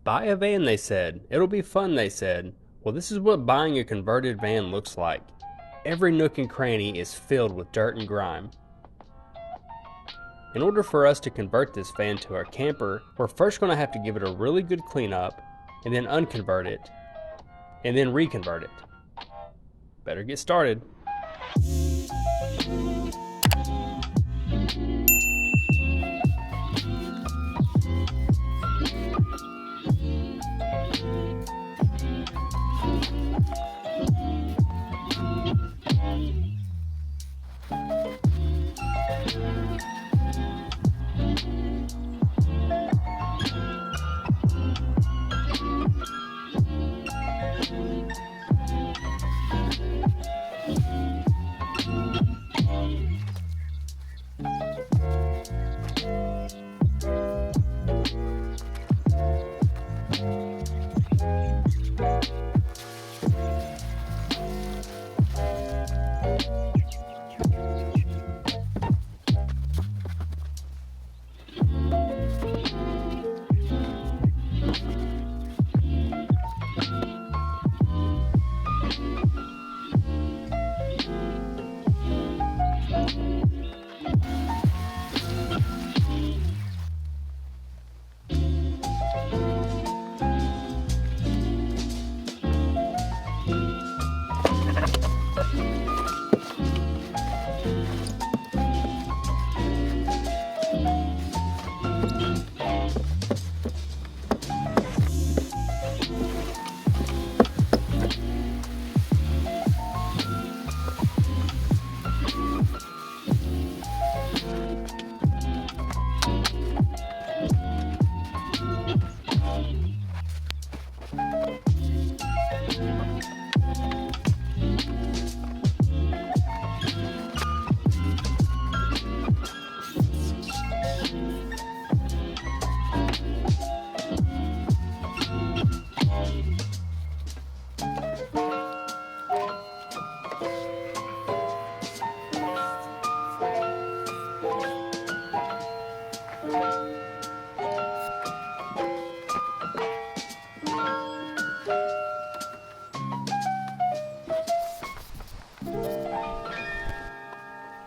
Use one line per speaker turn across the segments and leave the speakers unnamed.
Buy a van, they said. It'll be fun, they said. Well, this is what buying a converted van looks like. Every nook and cranny is filled with dirt and grime. In order for us to convert this van to our camper, we're first going to have to give it a really good cleanup, and then unconvert it, and then reconvert it. Better get started.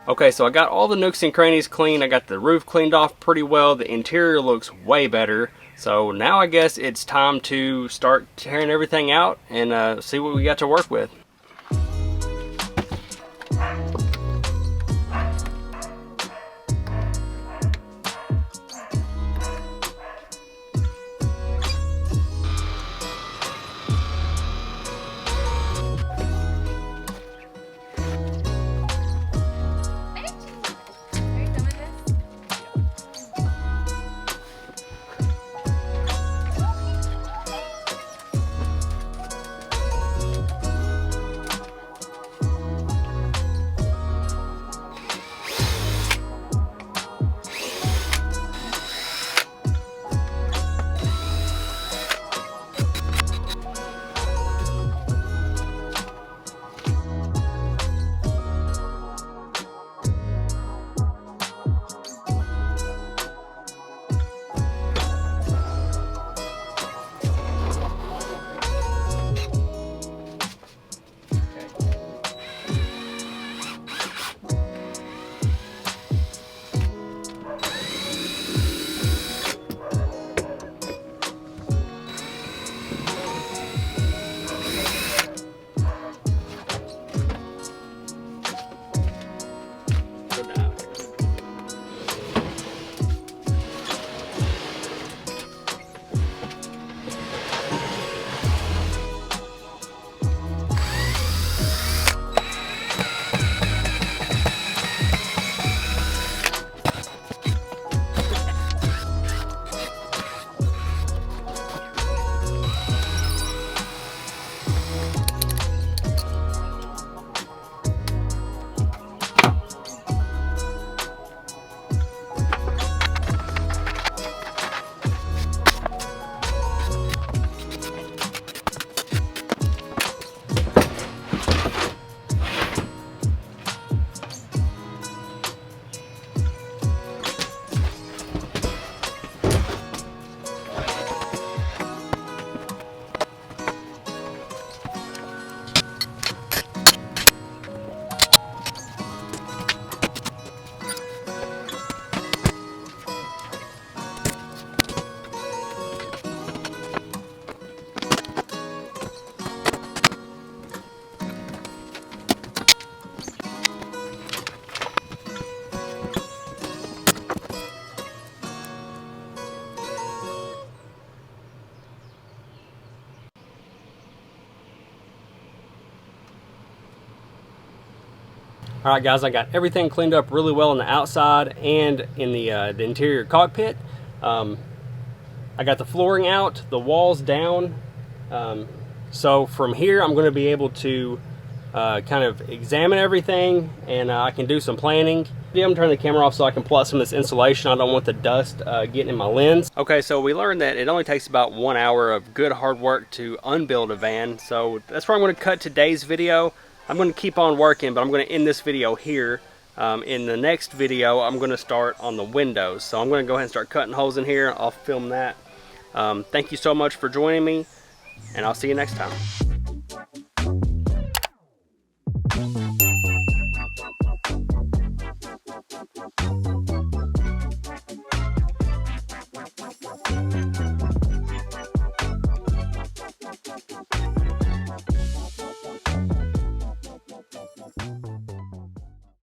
Okay, so I got all the nooks and crannies clean. I got the roof cleaned off pretty well. The interior looks way better. So now I guess it's time to start tearing everything out and see what we got to work with. All right, guys, I got everything cleaned up really well on the outside and in the interior cockpit. I got the flooring out, the walls down. So from here, I'm going to be able to kind of examine everything, and I can do some planning. I'm going to turn the camera off so I can pull out some of this insulation. I don't want the dust getting in my lens. Okay, so we learned that it only takes about 1 hour of good hard work to unbuild a van. So that's where I'm going to cut today's video. I'm going to keep on working, but I'm going to end this video here. In the next video, I'm going to start on the windows. So I'm going to go ahead and start cutting holes in here. I'll film that. Thank you so much for joining me, and I'll see you next time.